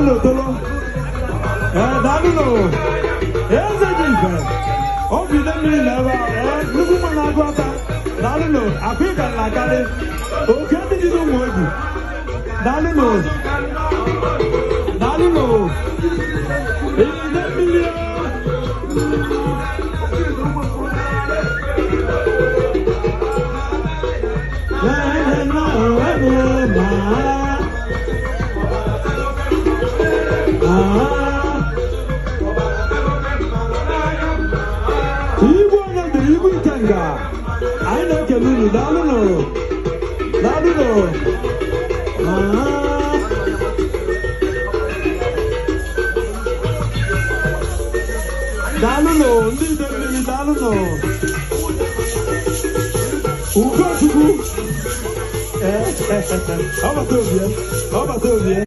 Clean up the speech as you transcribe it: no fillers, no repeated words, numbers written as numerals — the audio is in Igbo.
Dálúlò tolo. Dálúlò. Eze jife. Obi de mmiri na-ebe a. Nnukwu mma na-agụ ata. Dálúlò. Akụ ịga na-akarị. Oke ndị dị n'ụmụ egwu. Dálúlò. Dálúlò. Ide mmiri o. Ibu Ikenga, I know Kelulu, Dálúlò, Dálúlò, Dálúlò, ndị mmiri Dálúlò, Ugochukwu, ọ bata obi ya.